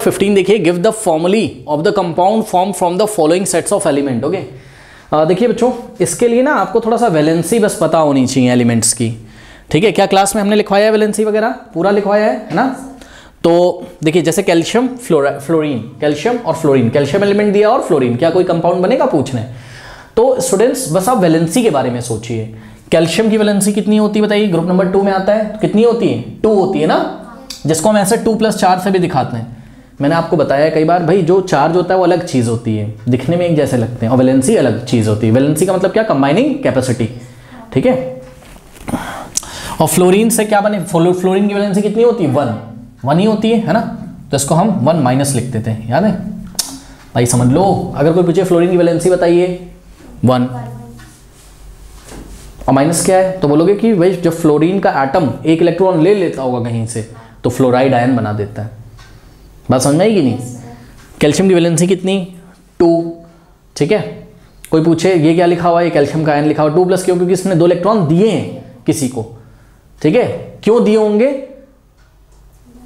15 देखिए, give the formulae of the compound form from the following sets of element. Okay, देखिए बच्चों, इसके लिए ना आपको थोड़ा सा वैलेंसी बस पता होनी चाहिए एलिमेंट्स की, ठीक है। क्या क्लास में हमने लिखवाया है वैलेंसी वगैरह, पूरा लिखवाया है ना। तो देखिए जैसे कैल्शियम फ्लोरीन, कैल्शियम और फ्लोरीन, कैल्शियम एलिमेंट दिया और फ्लोरीन, क्या कोई कंपाउंड बनेगा पूछ रहे हैं। तो स्टूडेंट्स बस आप वैलेंसी के बारे में सोचिए। कैल्शियम की वैलेंसी कितनी होती है बताइए, ग्रुप नंबर 2 में आता है, तो कितनी होती है, 2 होती है ना, जिसको हम ऐसे 2 + 4 से भी दिखाते हैं। मैंने आपको बताया कई बार भाई, जो चार्ज होता है वो अलग चीज़ होती है, दिखने में एक जैसे लगते हैं, और वैलेंसी अलग चीज़ होती है। वैलेंसी का मतलब क्या, कंबाइनिंग कैपेसिटी, ठीक है। और फ्लोरीन से क्या बने, फ्लोरीन की वैलेंसी कितनी होती है, 1 ही होती है ना। तो इसको हम 1- लिख देते हैं, याद है भाई, समझ लो। अगर कोई पूछे फ्लोरीन की वैलेंसी बताइए, 1, और माइनस क्या है, तो बोलोगे कि भाई जब फ्लोरीन का एटम एक इलेक्ट्रॉन ले लेता होगा कहीं से, तो फ्लोराइड आयन बना देता है। बात समझ में आई कि नहीं। कैल्शियम की वैलेंसी कितनी, 2, ठीक है। कोई पूछे ये क्या लिखा हुआ है, ये कैल्शियम का आयन लिखा हुआ 2+, क्यों, क्योंकि इसने 2 इलेक्ट्रॉन दिए हैं किसी को, ठीक है। क्यों दिए होंगे,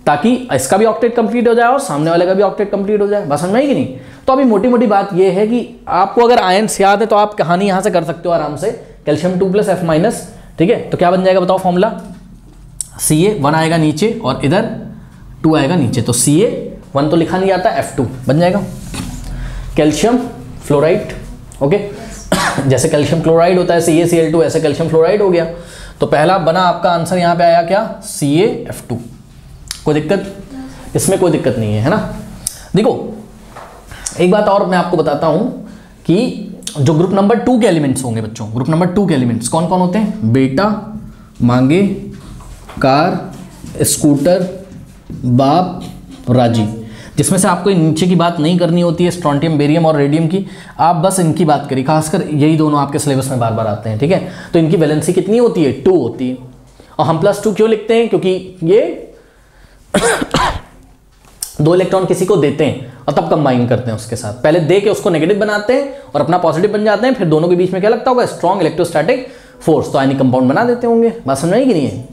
ताकि इसका भी ऑक्टेट कंप्लीट हो जाए और सामने वाले का भी ऑक्टेट कंप्लीट हो जाए। बात समझ में आई कि नहीं। तो अभी मोटी मोटी बात ये है कि आपको अगर आयन्स याद है तो आप कहानी यहां से कर सकते हो आराम से, कैल्शियम 2+ F-, ठीक है। तो क्या बन जाएगा बताओ फॉर्मूला, Ca 1 आएगा नीचे और इधर 2 आएगा नीचे, तो Ca1 तो लिखा नहीं आता, F2 बन जाएगा। कैल्शियम फ्लोराइड, ओके जैसे कैल्शियम क्लोराइड होता है CaCl2, ऐसे कैल्शियम फ्लोराइड हो गया। तो पहला बना आपका आंसर यहाँ पे आया क्या, CaF2। कोई दिक्कत इसमें, कोई दिक्कत नहीं है ना। देखो एक बात और मैं आपको बताता हूं कि जो ग्रुप नंबर 2 के एलिमेंट्स होंगे बच्चों, ग्रुप नंबर 2 के एलिमेंट्स कौन कौन होते हैं, बेटा, मांगे, कार, स्कूटर, बाप, राजी। जिसमें से आपको नीचे की बात नहीं करनी होती है, स्ट्रोंटियम, बेरियम और रेडियम की, आप बस इनकी बात करिए, खासकर यही दोनों आपके सिलेबस में बार बार आते हैं, ठीक है। तो इनकी वैलेंसी कितनी होती है, 2 होती है। और हम +2 क्यों लिखते हैं, क्योंकि ये 2 इलेक्ट्रॉन किसी को देते हैं और तब कंबाइन करते हैं उसके साथ, पहले दे के उसको नेगेटिव बनाते हैं और अपना पॉजिटिव बन जाते हैं, फिर दोनों के बीच में क्या लगता होगा, स्ट्रॉन्ग इलेक्ट्रोस्टैटिक फोर्स, तो आयनिक कंपाउंड बना देते होंगे। बात समझ आई कि नहीं है।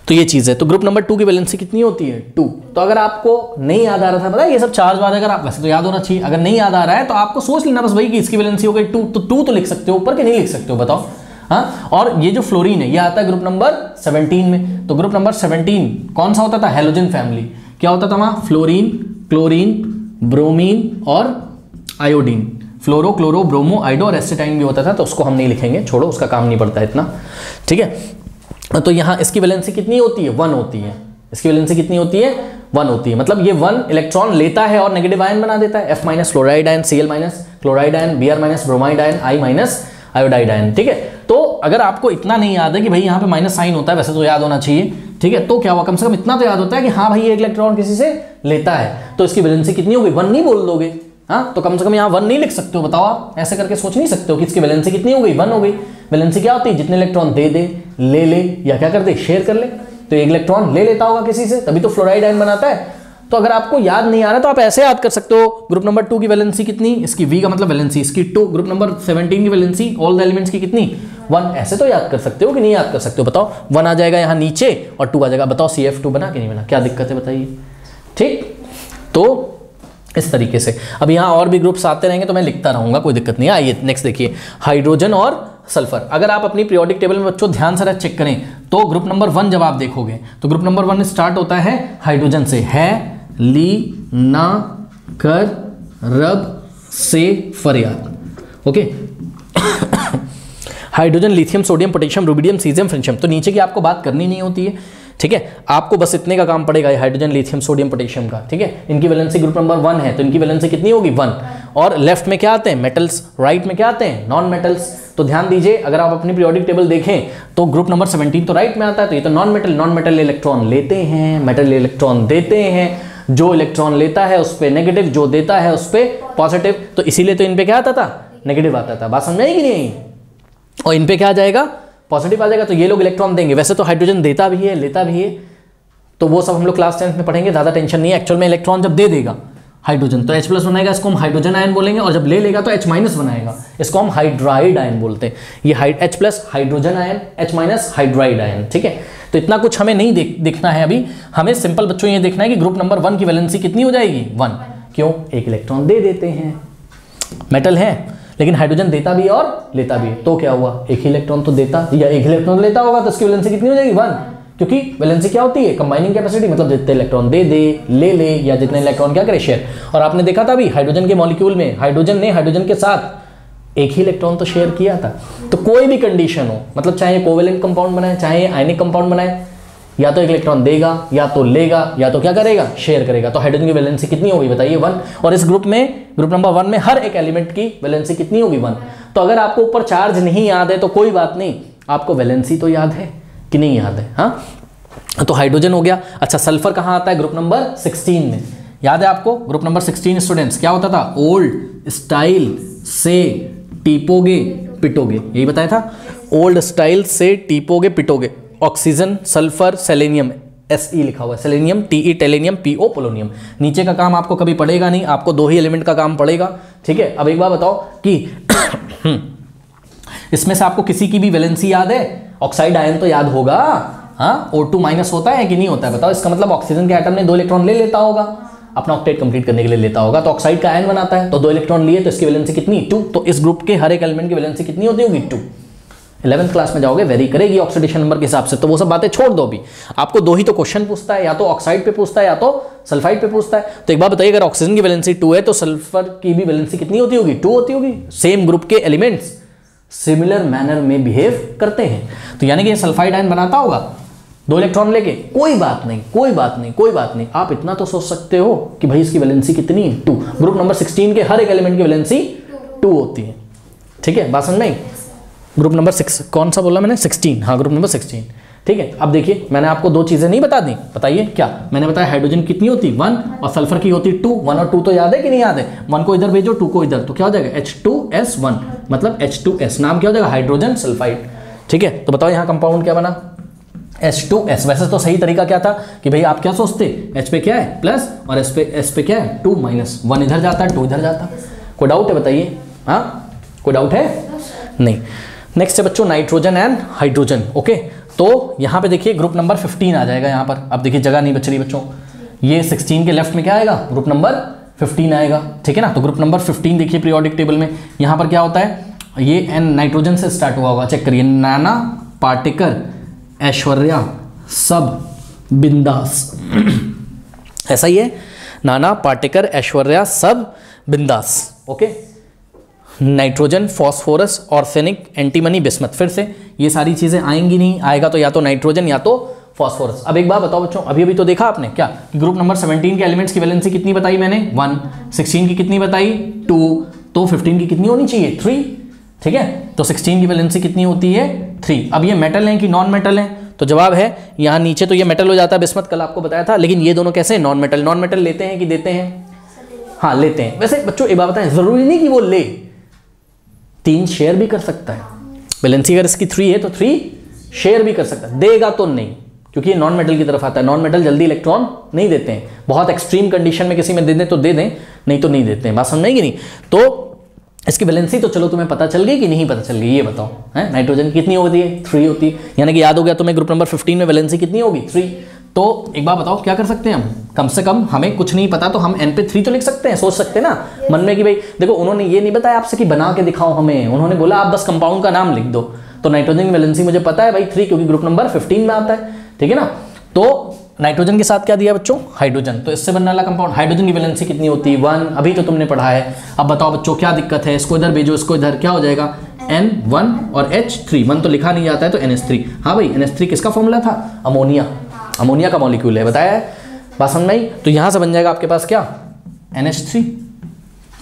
तो ये चीज़ है। तो ग्रुप नंबर 2 की वैलेंसी कितनी होती है, 2। तो अगर आपको नहीं याद आ रहा था, पता है ये सब चार्ज वार्ज अगर आप, वैसे तो याद होना चाहिए, अगर नहीं याद आ रहा है तो आपको सोच लेना बस भाई कि इसकी वैलेंसी हो गई 2, तो 2 तो लिख सकते हो ऊपर के, नहीं लिख सकते हो बताओ, हाँ। और ये जो फ्लोरीन है ये आता है ग्रुप नंबर 17 में। तो ग्रुप नंबर 17 कौन सा होता था, हैलोजन फैमिली। क्या होता था वहाँ, फ्लोरीन, क्लोरीन, ब्रोमीन और आयोडीन, फ्लोरो, क्लोरो, ब्रोमो, आइडो और एसिटाइन भी होता था। तो उसको हम नहीं लिखेंगे, छोड़ो, उसका काम नहीं पड़ता इतना, ठीक है। तो यहाँ इसकी वैलेंसी कितनी होती है, 1 होती है। इसकी वैलेंसी कितनी होती है, 1 होती है। मतलब ये 1 इलेक्ट्रॉन लेता है और नेगेटिव आयन बना देता है, F- fluoride ion, Cl- chloride ion, Br- bromide ion, I- iodide ion, ठीक है। तो अगर आपको इतना नहीं याद है कि भाई यहाँ पे माइनस साइन होता है, वैसे तो याद होना चाहिए, ठीक है। तो क्या हुआ, कम से कम इतना तो याद होता है कि हाँ भाई ये एक इलेक्ट्रॉन किसी से लेता है, तो इसकी वैलेंसी कितनी होगी, 1 नहीं बोल दोगे, हाँ। तो कम से कम यहाँ 1 नहीं लिख सकते हो, बताओ आप ऐसे करके सोच नहीं सकते हो कि इसकी वैलेंसी कितनी हो गई, 1 हो गई। वैलेंसी क्या होती है, जितने इलेक्ट्रॉन दे दे, ले या क्या कर दे, शेयर कर ले। तो एक इलेक्ट्रॉन ले लेता होगा किसी से, तभी तो फ्लोराइड आयन बनाता है। तो अगर आपको याद नहीं आ रहा तो आप ऐसे याद कर सकते हो, ग्रुप नंबर 2 की वैलेंसी कितनी, इसकी V का मतलब वैलेंसी, इसकी 2। ग्रुप नंबर 17 की वैलेंसी ऑल द एलिमेंट्स की कितनी, 1। ऐसे तो याद कर सकते हो कि नहीं याद कर सकते हो, बताओ। 1 आ जाएगा यहाँ नीचे और 2 आ जाएगा, बताओ CF2 बना कि नहीं बना, क्या दिक्कत है बताइए, ठीक। तो इस तरीके से अब यहाँ और भी ग्रुप्स आते रहेंगे तो मैं लिखता रहूंगा, कोई दिक्कत नहीं है। आइए नेक्स्ट देखिए, हाइड्रोजन और सल्फर। अगर आप अपनी पीरियोडिक टेबल में बच्चों ध्यान से चेक करें तो ग्रुप नंबर 1 जब आप देखोगे तो ग्रुप नंबर 1 स्टार्ट होता है हाइड्रोजन से, है, ली, ना, कर, रब, से, फरियाद, okay. Hydrogen, lithium, sodium, potassium, rubidium, caesium, francium. तो नीचे की आपको बात करनी नहीं होती है, ठीक है। आपको बस इतने का काम पड़ेगा, हाइड्रोजन, लिथियम, सोडियम, पोटेशियम का, ठीक है। इनकी वैलेंसी ग्रुप नंबर 1 है तो इनकी वैलेंसी कितनी होगी, 1। और लेफ्ट में क्या आते हैं, मेटल्स, राइट में क्या आते हैं, नॉन मेटल्स। तो ध्यान दीजिए, अगर आप अपनी पीरियोडिक टेबल देखें तो ग्रुप नंबर 17 तो राइट में आता है, तो ये तो नॉन मेटल इलेक्ट्रॉन लेते हैं, मेटल इलेक्ट्रॉन देते हैं। जो इलेक्ट्रॉन लेता है उस पर नेगेटिव, जो देता है उस पर पॉजिटिव। तो इसीलिए तो इन पे क्या आता था, नेगेटिव आता था। बात समझ आई कि नहीं। और इन पे क्या आ जाएगा, पॉजिटिव आ जाएगा। तो ये लोग इलेक्ट्रॉन देंगे। वैसे तो हाइड्रोजन देता भी है, लेता भी है, तो वो सब हम लोग क्लास 10th में पढ़ेंगे, ज़्यादा टेंशन नहीं है। एक्चुअल में इलेक्ट्रॉन जब दे देगा हाइड्रोजन तो H+ बनाएगा, इसको हम हाइड्रोजन आयन बोलेंगे, और जब ले लेगा तो H- बनाएगा, इसको हम हाइड्राइड आयन बोलते हैं। ये H+ hydrogen ion, H- hydride ion, ठीक है। तो इतना कुछ हमें नहीं देखना है अभी, हमें सिंपल बच्चों ये देखना है कि ग्रुप नंबर 1 की वैलेंसी कितनी हो जाएगी 1। क्यों? एक इलेक्ट्रॉन दे देते हैं, मेटल है लेकिन हाइड्रोजन देता भी और लेता भी, तो क्या हुआ, एक ही इलेक्ट्रॉन तो देता या एक ही इलेक्ट्रॉन लेता होगा, तो इसकी वैलेंसी कितनी हो जाएगी 1, क्योंकि वैलेंसी क्या होती है, कंबाइनिंग कैपेसिटी, मतलब जितने इलेक्ट्रॉन दे दे ले या जितने इलेक्ट्रॉन क्या करे शेयर। और आपने देखा था अभी हाइड्रोजन के मॉलिक्यूल में हाइड्रोजन ने हाइड्रोजन के साथ एक ही इलेक्ट्रॉन तो शेयर किया था। तो कोई भी कंडीशन हो, मतलब चाहे कोवेलेंट कंपाउंड बनाए चाहे आयनिक कंपाउंड बनाए, या तो एक इलेक्ट्रॉन देगा या तो लेगा या तो क्या करेगा, शेयर करेगा। तो हाइड्रोजन की वैलेंसी कितनी होगी बताइए 1। और इस ग्रुप नंबर 1 में हर एक एलिमेंट की वैलेंसी कितनी होगी 1। तो अगर आपको ऊपर चार्ज नहीं याद है तो कोई बात नहीं, आपको वैलेंसी तो याद है कि नहीं याद है। हाँ, तो हाइड्रोजन हो गया। अच्छा, सल्फर कहाँ आता है, ग्रुप नंबर 16 में। याद है आपको ग्रुप नंबर 16 स्टूडेंट्स क्या होता था, ओल्ड स्टाइल से टीपोगे पिटोगे, यही बताया था, ओल्ड स्टाइल से टीपोगे पिटोगे। ऑक्सीजन, सल्फर, सेलेनियम, Se लिखा हुआ है, सेलेनियम Te टेलेनियम Po पोलोनियम। नीचे का काम आपको कभी पड़ेगा नहीं, आपको 2 ही एलिमेंट का काम पड़ेगा, ठीक है। अब एक बात बताओ कि इसमें से आपको किसी की भी वैलेंसी याद है, ऑक्साइड आयन तो याद होगा, हाँ, O2 माइनस होता है कि नहीं होता है बताओ। इसका मतलब ऑक्सीजन के एटम ने 2 इलेक्ट्रॉन ले लेता होगा, अपना ऑक्टेट कंप्लीट करने के लिए लेता होगा, तो ऑक्साइड का आयन बनाता है, तो 2 इलेक्ट्रॉन लिए तो इसकी वैलेंसी कितनी 2। तो इस ग्रुप के हर एक एलिमेंट की वैलेंसी कितनी होती होगी 2। 11th क्लास में जाओगे वेरी करेगी ऑक्सीडेशन नंबर के हिसाब से, तो वो सब बातें छोड़ दो। अभी आपको 2 ही तो क्वेश्चन पूछता है, या तो ऑक्साइड पे पूछता है या तो सल्फाइड पे पूछता है। तो एक बात बताइए, अगर ऑक्सीजन की वैलेंसी 2 है तो सल्फर की भी वैलेंसी कितनी होती होगी 2 होती होगी। सेम ग्रुप के एलिमेंट्स सिमिलर मैनर में बिहेव करते हैं, तो यानी कि सल्फाइड आयन बनाता होगा 2 इलेक्ट्रॉन लेके, कोई बात नहीं कोई बात नहीं कोई बात नहीं, आप इतना तो सोच सकते हो कि भाई इसकी वैलेंसी कितनी है 2। ग्रुप नंबर 16 के हर एक एलिमेंट की वैलेंसी 2 होती है, ठीक है, बात समझ में। ग्रुप नंबर 6 कौन सा बोला मैंने 16, हाँ ग्रुप नंबर 16, ठीक है। अब देखिए मैंने आपको 2 चीजें नहीं बता दी, बताइए क्या मैंने बताया, हाइड्रोजन कितनी होती 1 और सल्फर की होती 2। 1 और 2 तो याद है कि नहीं याद है, 1 को इधर भेजो 2 को इधर, तो क्या हो जाएगा H2S1, मतलब H2S, नाम क्या हो जाएगा हाइड्रोजन सल्फाइड, ठीक है। तो बताओ यहाँ कंपाउंड क्या बना H2S। वैसे तो सही तरीका क्या था कि भाई आप क्या सोचते, H पे क्या है प्लस और S पे क्या है 2 माइनस, 1 इधर जाता है 2 इधर जाता है। कोई डाउट है बताइए, हाँ कोई डाउट है नहीं। नेक्स्ट है बच्चों नाइट्रोजन एंड हाइड्रोजन, ओके। तो यहाँ पे देखिए ग्रुप नंबर 15 आ जाएगा यहाँ पर। अब देखिए जगह नहीं बच रही बच्चों, ये 16 के लेफ्ट में क्या आएगा, ग्रुप नंबर 15 आएगा, ठीक है ना। तो ग्रुप नंबर 15 देखिए पीरियोडिक टेबल में यहाँ पर क्या होता है, ये एन नाइट्रोजन से स्टार्ट हुआ होगा, चेक करिए, नाना पाटेकर ऐश्वर्या सब बिंदास ऐसा ही है, नाना पाटेकर ऐश्वर्या सब बिंदास, okay. Nitrogen, phosphorus, arsenic, antimony, bismuth, फिर से ये सारी चीजें आएंगी नहीं, आएगा तो या तो नाइट्रोजन या तो फॉस्फोरस। अब एक बात बताओ बच्चों, अभी अभी तो देखा आपने क्या, ग्रुप नंबर 17 के एलिमेंट्स की वैलेंसी कितनी बताई मैंने 1, 16 की कितनी बताई 2, तो 15 की कितनी होनी चाहिए 3, ठीक है। तो 16 की वैलेंसी कितनी होती है 3। अब ये मेटल हैं कि नॉन मेटल हैं, तो जवाब है यहाँ नीचे तो ये मेटल हो जाता है बिस्मथ, कल आपको बताया था, लेकिन ये दोनों कैसे नॉन मेटल। नॉन मेटल लेते हैं कि देते हैं, हाँ लेते हैं। वैसे बच्चों एक बात बताएं, जरूरी नहीं कि वो ले, 3 शेयर भी कर सकता है। वैलेंसी अगर इसकी 3 है तो 3 शेयर भी कर सकता है, देगा तो नहीं, क्योंकि ये नॉन मेटल की तरफ आता है। नॉन मेटल जल्दी इलेक्ट्रॉन नहीं देते हैं, बहुत एक्सट्रीम कंडीशन में किसी में दे दें तो दे दें, नहीं तो नहीं देते हैं, बात समझ में आएगी नहीं। तो इसकी वैलेंसी तो चलो तुम्हें पता चल गई कि नहीं पता चल गई, ये बताओ है नाइट्रोजन कितनी होती है 3 होती है, यानी कि याद हो गया तुम्हें ग्रुप नंबर 15 में वैलेंसी कितनी होगी 3। तो एक बार बताओ क्या कर सकते हैं हम, कम से कम हमें कुछ नहीं पता तो हम n पे 3 तो लिख सकते हैं, सोच सकते हैं ना मन में कि भाई देखो उन्होंने ये नहीं बताया आपसे कि बना के दिखाओ हमें, उन्होंने बोला आप बस कंपाउंड का नाम लिख दो। तो नाइट्रोजन की वैलेंसी मुझे पता है भाई 3, क्योंकि ग्रुप नंबर 15 में आता है, ठीक है ना। तो नाइट्रोजन के साथ क्या दिया बच्चों हाइड्रोजन, तो इससे बनने वाला कंपाउंड हाइड्रोजन की वैलेंसी कितनी होती है 1, अभी तो तुमने पढ़ा है। अब बताओ बच्चों क्या दिक्कत है, इसको इधर भेजो इसको इधर, क्या हो जाएगा N1 और H3, 1 तो लिखा नहीं जाता है तो NH3। हाँ भाई NH3 किसका फॉर्मूला था, अमोनिया, अमोनिया का मॉलिक्यूल है, बताया है, बात समझ में आई। तो यहाँ से बन जाएगा आपके पास क्या NH3,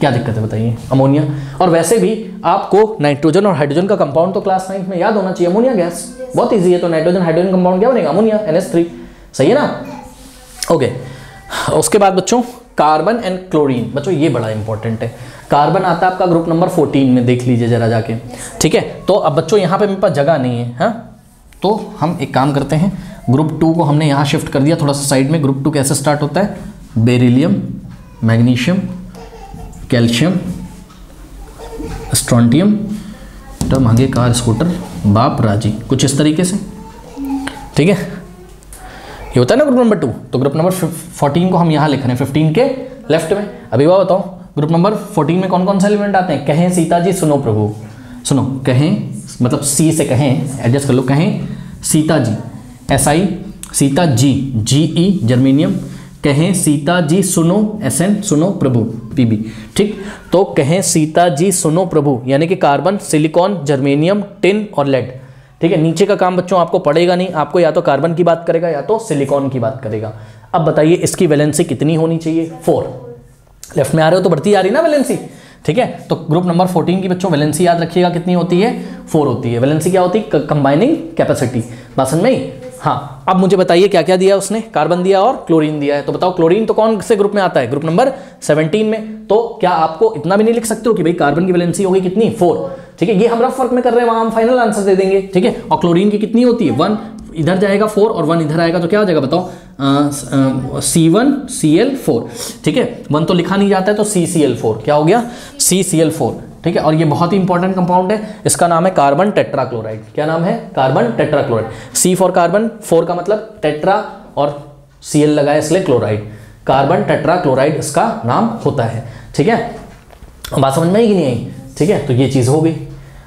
क्या दिक्कत है बताइए अमोनिया। और वैसे भी आपको नाइट्रोजन और हाइड्रोजन का कंपाउंड तो क्लास 9 में याद होना चाहिए, अमोनिया गैस, बहुत ईजी है। तो नाइट्रोजन हाइड्रोजन कंपाउंड क्या बनेगा अमोनिया NH3, सही है ना, ओके। उसके बाद बच्चों कार्बन एंड क्लोरीन, बच्चों ये बड़ा इंपॉर्टेंट है। कार्बन आता है आपका ग्रुप नंबर 14 में, देख लीजिए जरा जाके, ठीक है। तो अब बच्चों यहाँ पे मेरे पास जगह नहीं है, हाँ, तो हम एक काम करते हैं, ग्रुप 2 को हमने यहाँ शिफ्ट कर दिया थोड़ा सा साइड में। ग्रुप 2 कैसे स्टार्ट होता है, beryllium, magnesium, calcium, strontium, term आगे कार स्कूटर बाप राजी, कुछ इस तरीके से, ठीक है। ये होता है ना ग्रुप नंबर 2, तो ग्रुप नंबर 14 को हम यहाँ लिख रहे हैं 15 के लेफ्ट में। अभी वह बताओ ग्रुप नंबर 14 में कौन कौन से एलिमेंट आते हैं? कहें सीता जी सुनो प्रभु, सुनो कहें मतलब सी से कहें, एडजस्ट कर लो, कहें Sita ji, SI Sita ji, GE germanium, कहें सीता जी सुनो SN सुनो प्रभु PB। ठीक, तो कहें सीता जी सुनो प्रभु यानी कि कार्बन, सिलिकॉन, जर्मेनियम, टिन और लेड। ठीक है, नीचे का काम बच्चों आपको पड़ेगा नहीं, आपको या तो कार्बन की बात करेगा या तो सिलिकॉन की बात करेगा। अब बताइए इसकी वैलेंसी कितनी होनी चाहिए? 4। लेफ्ट में आ रहे हो तो बढ़ती जा रही ना वैलेंसी। ठीक है, तो ग्रुप नंबर 14 की बच्चों वैलेंसी याद रखिएगा कितनी होती है? 4 होती है। वैलेंसी क्या होती है? Combining capacity. बात समझ में आई? हाँ, अब मुझे बताइए क्या क्या दिया उसने? कार्बन दिया और क्लोरीन दिया है। तो बताओ क्लोरीन तो कौन से ग्रुप में आता है? ग्रुप नंबर 17 में। तो क्या आपको इतना भी नहीं लिख सकते हो कि भाई कार्बन की वैलेंसी होगी कितनी? 4। ठीक है, ये हम रफ वर्क में कर रहे हैं, वहां हम फाइनल आंसर दे देंगे। ठीक है, और क्लोरीन की कितनी होती है? 1 इधर जाएगा 4 और 1 इधर आएगा तो क्या हो जाएगा बताओ? C1Cl4। ठीक है, 1 तो लिखा नहीं जाता है तो CCl4 क्या हो गया? CCl4। ठीक है, और ये बहुत ही इंपॉर्टेंट कंपाउंड है, इसका नाम है कार्बन टेट्राक्लोराइड। क्या नाम है? Carbon tetrachloride. C for carbon, 4 का मतलब टेट्रा और Cl लगाया इसलिए क्लोराइड, कार्बन टेट्राक्लोराइड इसका नाम होता है। ठीक है, बात समझ में आई कि नहीं आई? ठीक है, तो ये चीज़ हो गई।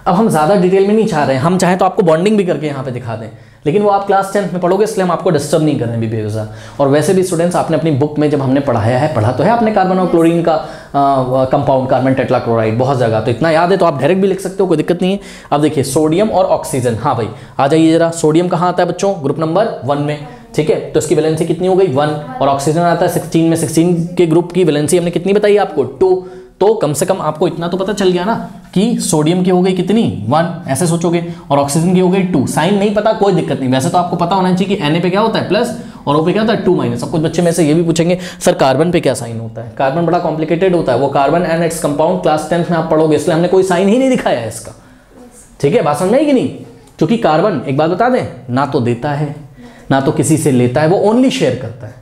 अब हम ज़्यादा डिटेल में नहीं चाह रहे हैं, हम चाहें तो आपको बॉन्डिंग भी करके यहाँ पे दिखा दें, लेकिन वो आप क्लास 10th में पढ़ोगे इसलिए हम आपको डिस्टर्ब नहीं कर रहे हैं बीबीए। और वैसे भी स्टूडेंट्स आपने अपनी बुक में जब हमने पढ़ाया है, पढ़ा तो है आपने कार्बन और क्लोरीन का कंपाउंड कार्बन टेट्राक्लोराइड बहुत जगह, तो इतना याद है तो आप डायरेक्ट भी लिख सकते हो, कोई दिक्कत नहीं है। अब देखिए सोडियम और ऑक्सीजन। हाँ भाई आ जाइए जरा, सोडियम कहाँ आता है बच्चों? ग्रुप नंबर 1 में। ठीक है, तो इसकी वैलेंसी कितनी हो गई? 1। और ऑक्सीजन आता है 16 में। 16 के ग्रुप की वैलेंसी हमने कितनी बताई आपको? 2। तो कम से कम आपको इतना तो पता चल गया ना कि सोडियम की हो गई कितनी? 1, ऐसे सोचोगे, और ऑक्सीजन की हो गई 2। साइन नहीं पता कोई दिक्कत नहीं, वैसे तो आपको पता होना चाहिए कि Na पे क्या होता है प्लस और O पे क्या होता है 2-। अब कुछ बच्चे में से ये भी पूछेंगे सर कार्बन पे क्या साइन होता है? कार्बन बड़ा कॉम्प्लिकेटेड होता है, वो carbon and its compound class 10th में आप पढ़ोगे, इसलिए हमने कोई साइन ही नहीं दिखाया है इसका। ठीक है, बात समझ में आई कि नहीं? क्योंकि कार्बन एक बात बता दें, ना तो देता है ना तो किसी से लेता है, वो ओनली शेयर करता है।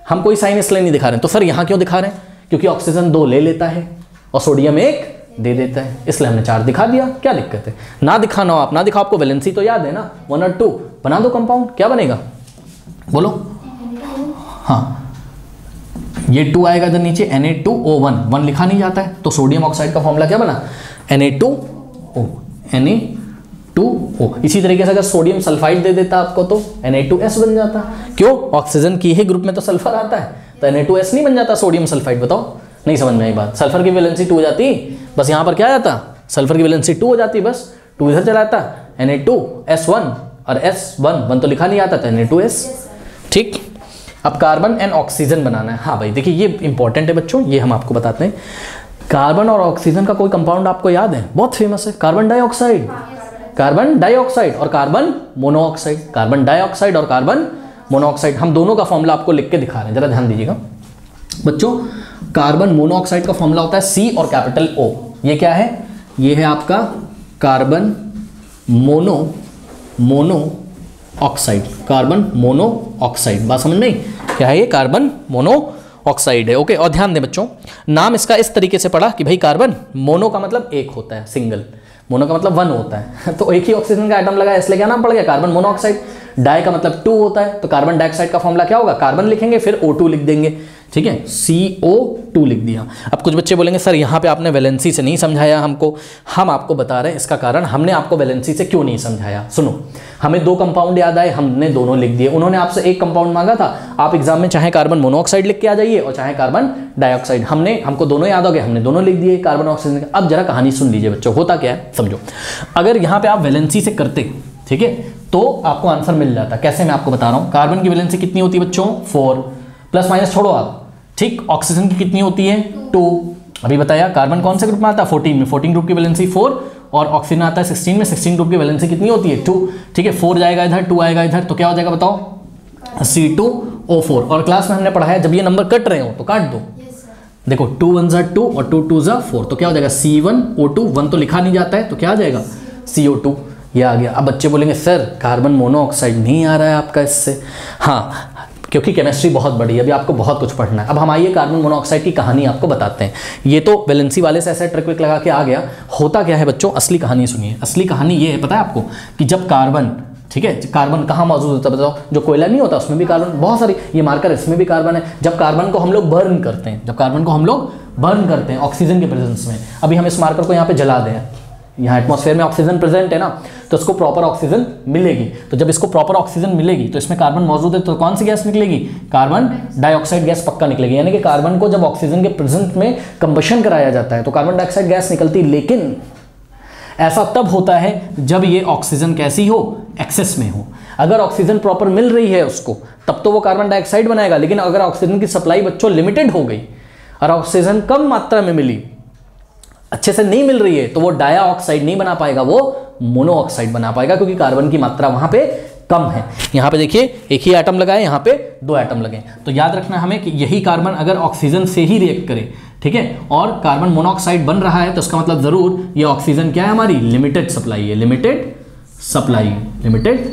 हम कोई साइन इसलिए नहीं दिखा रहे हैं। तो सर यहाँ क्यों दिखा रहे हैं? क्योंकि ऑक्सीजन 2 ले लेता है और सोडियम 1 दे देता है, इसलिए हमने 4 दिखा दिया। क्या दिक्कत है? ना दिखाना हो आप ना दिखाओ, आपको वैलेंसी तो याद है ना, 1 और 2 बना दो कंपाउंड। क्या बनेगा बोलो? हाँ, ये 2 आएगा इधर नीचे, Na2O1, 1 लिखा नहीं जाता है, तो सोडियम ऑक्साइड का फॉर्मूला क्या बना? Na2O, Na2O। इसी तरीके से अगर सोडियम सल्फाइड दे देता आपको तो Na2S बन जाता। क्यों? ऑक्सीजन की ही ग्रुप में तो सल्फर आता है, तो Na2S नहीं बन जाता सोडियम सल्फाइड? बताओ, नहीं समझ में आई बात? सल्फर की वैलेंसी 2 हो जाती, बस यहाँ पर क्या आ जाता? सल्फर की वैलेंसी 2 हो जाती, बस 2 इधर चला जाता, Na2S1 और S1 तो लिखा नहीं आता था Na2S। ठीक, अब कार्बन एंड ऑक्सीजन बनाना है। हाँ भाई देखिए ये इंपॉर्टेंट है बच्चों, ये हम आपको बताते हैं। कार्बन और ऑक्सीजन का कोई कंपाउंड आपको याद है? बहुत फेमस है, कार्बन डाइऑक्साइड। कार्बन डाइऑक्साइड और कार्बन मोनोऑक्साइड, कार्बन डाइऑक्साइड और कार्बन मोनोऑक्साइड, हम दोनों का फॉर्मूला आपको लिख के दिखा रहे हैं, जरा ध्यान दीजिएगा बच्चों। कार्बन मोनोऑक्साइड का फॉर्मूला होता है C और कैपिटल O। ये क्या है? ये है आपका कार्बन मोनोऑक्साइड, कार्बन मोनोऑक्साइड। बात समझ में आई? क्या है ये? कार्बन मोनोऑक्साइड है। ओके, और ध्यान दें बच्चों, नाम इसका इस तरीके से पढ़ा कि भाई कार्बन मोनो का मतलब एक होता है, सिंगल, मोनो का मतलब 1 होता है तो एक ही ऑक्सीजन का एटम लगा इसलिए क्या नाम पड़ गया? Carbon monoxide. डाई का मतलब 2 होता है, तो कार्बन डाइऑक्साइड का फॉर्मूला क्या होगा? कार्बन लिखेंगे फिर O2 लिख देंगे। ठीक है, CO2 लिख दिया। अब कुछ बच्चे बोलेंगे सर यहाँ पे आपने वैलेंसी से नहीं समझाया हमको। हम आपको बता रहे हैं इसका कारण, हमने आपको वैलेंसी से क्यों नहीं समझाया। सुनो, हमें 2 कंपाउंड याद आए, हमने दोनों लिख दिए। उन्होंने आपसे एक कंपाउंड मांगा था, आप एग्जाम में चाहे कार्बन मोनोऑक्साइड लिख के आ जाइए और चाहे कार्बन डाइऑक्साइड, हमको दोनों याद हो गए, हमने दोनों लिख दिए कार्बन ऑक्सीजन। अब जरा कहानी सुन लीजिए बच्चों, होता क्या है समझो। अगर यहाँ पे आप वैलेंसी से करते, ठीक है, तो आपको आंसर मिल जाता। कैसे? मैं आपको बता रहा हूँ। कार्बन की वैलेंसी कितनी होती है बच्चों? 4, प्लस माइनस छोड़ो आप। ठीक, ऑक्सीजन की कितनी होती है? 2। अभी बताया कार्बन कौन से ग्रुप में आता है? 14 में। 14 ग्रुप की वैलेंसी 4 और ऑक्सीजन आता है 16 में। 16 ग्रुप की वैलेंसी कितनी होती है? 2। ठीक है, 4 जाएगा इधर, 2 आएगा इधर, तो क्या हो जाएगा बताओ? C2O4। और क्लास में हमने पढ़ाया जब ये नंबर कट रहे हो तो काट दो। देखो 2 1 ज़ा 2 और 2 2 ज़ा 4, तो क्या हो जाएगा? C1O2, 1 तो लिखा नहीं जाता है तो क्या आ जाएगा? CO2। ये आ गया। अब बच्चे बोलेंगे सर कार्बन मोनोऑक्साइड नहीं आ रहा है आपका इससे। हाँ, क्योंकि केमिस्ट्री बहुत बड़ी है, अभी आपको बहुत कुछ पढ़ना है। अब हम आइए कार्बन मोनोऑक्साइड की कहानी आपको बताते हैं। ये तो वैलेंसी वाले से ऐसा ट्रिक विक लगा के आ गया। होता क्या है बच्चों? असली कहानी सुनिए। असली कहानी ये है, पता है आपको, कि जब कार्बन ठीक है, कार्बन कहाँ मौजूद होता है बताओ? जो कोयला नहीं होता उसमें भी कार्बन, बहुत सारी ये मार्कर, इसमें भी कार्बन है। जब कार्बन को हम लोग बर्न करते हैं, जब कार्बन को हम लोग बर्न करते हैं ऑक्सीजन के प्रेजेंस में, अभी हम इस मार्कर को यहाँ पे जला दें, यहाँ एटमॉस्फेयर में ऑक्सीजन प्रेजेंट है ना, तो इसको प्रॉपर ऑक्सीजन मिलेगी। तो जब इसको प्रॉपर ऑक्सीजन मिलेगी तो इसमें कार्बन मौजूद है, तो कौन सी गैस निकलेगी? कार्बन डाइऑक्साइड गैस पक्का निकलेगी। यानी कि कार्बन को जब ऑक्सीजन के प्रेजेंस में कंबशन कराया जाता है तो कार्बन डाइऑक्साइड गैस निकलती, लेकिन ऐसा तब होता है जब ये ऑक्सीजन कैसी हो? एक्सेस में हो। अगर ऑक्सीजन प्रॉपर मिल रही है उसको, तब तो वो कार्बन डाइऑक्साइड बनाएगा। लेकिन अगर ऑक्सीजन की सप्लाई बच्चों लिमिटेड हो गई और ऑक्सीजन कम मात्रा में मिली, अच्छे से नहीं मिल रही है, तो वो डाइऑक्साइड नहीं बना पाएगा, वो मोनोऑक्साइड बना पाएगा, क्योंकि कार्बन की मात्रा वहां पे कम है। यहां पे देखिए एक ही एटम लगा है, यहां पे 2 एटम लगे। तो याद रखना हमें कि यही कार्बन अगर ऑक्सीजन से ही रिएक्ट करे, ठीक है, और कार्बन मोनोऑक्साइड बन रहा है, तो इसका मतलब जरूर ये ऑक्सीजन क्या है? हमारी लिमिटेड सप्लाई है, लिमिटेड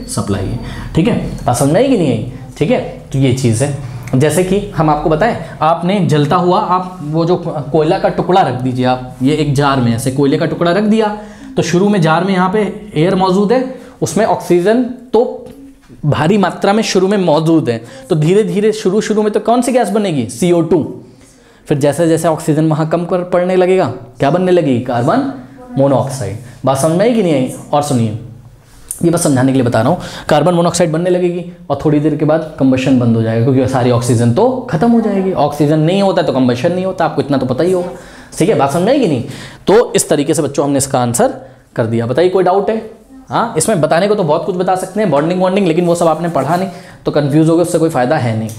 सप्लाई है। ठीक है, बात समझ में आई कि नहीं आई? ठीक है, तो ये चीज़ है। जैसे कि हम आपको बताएं, आपने जलता हुआ, आप वो जो कोयला का टुकड़ा रख दीजिए, आप ये एक जार में ऐसे कोयले का टुकड़ा रख दिया, तो शुरू में जार में यहाँ पे एयर मौजूद है, उसमें ऑक्सीजन तो भारी मात्रा में शुरू में मौजूद है, तो धीरे धीरे शुरू में तो कौन सी गैस बनेगी? CO2। फिर जैसे जैसे ऑक्सीजन वहाँ कम पड़ने लगेगा, क्या बनने लगेगी? Carbon monoxide. बात समझ में आई कि नहीं आई? और सुनिए, ये बस समझाने के लिए बता रहा हूँ, कार्बन मोनोऑक्साइड बनने लगेगी और थोड़ी देर के बाद कंबशन बंद हो जाएगा, क्योंकि सारी ऑक्सीजन तो खत्म हो जाएगी। ऑक्सीजन नहीं होता तो कंबशन नहीं होता, आपको इतना तो पता ही होगा। ठीक है, बात समझ में आई कि नहीं? तो इस तरीके से बच्चों हमने इसका आंसर कर दिया। बताइए कोई डाउट है? हाँ, इसमें बताने को तो बहुत कुछ बता सकते हैं, बॉन्डिंग, लेकिन वो सब आपने पढ़ा नहीं तो कंफ्यूज हो गए, उससे कोई फायदा है नहीं।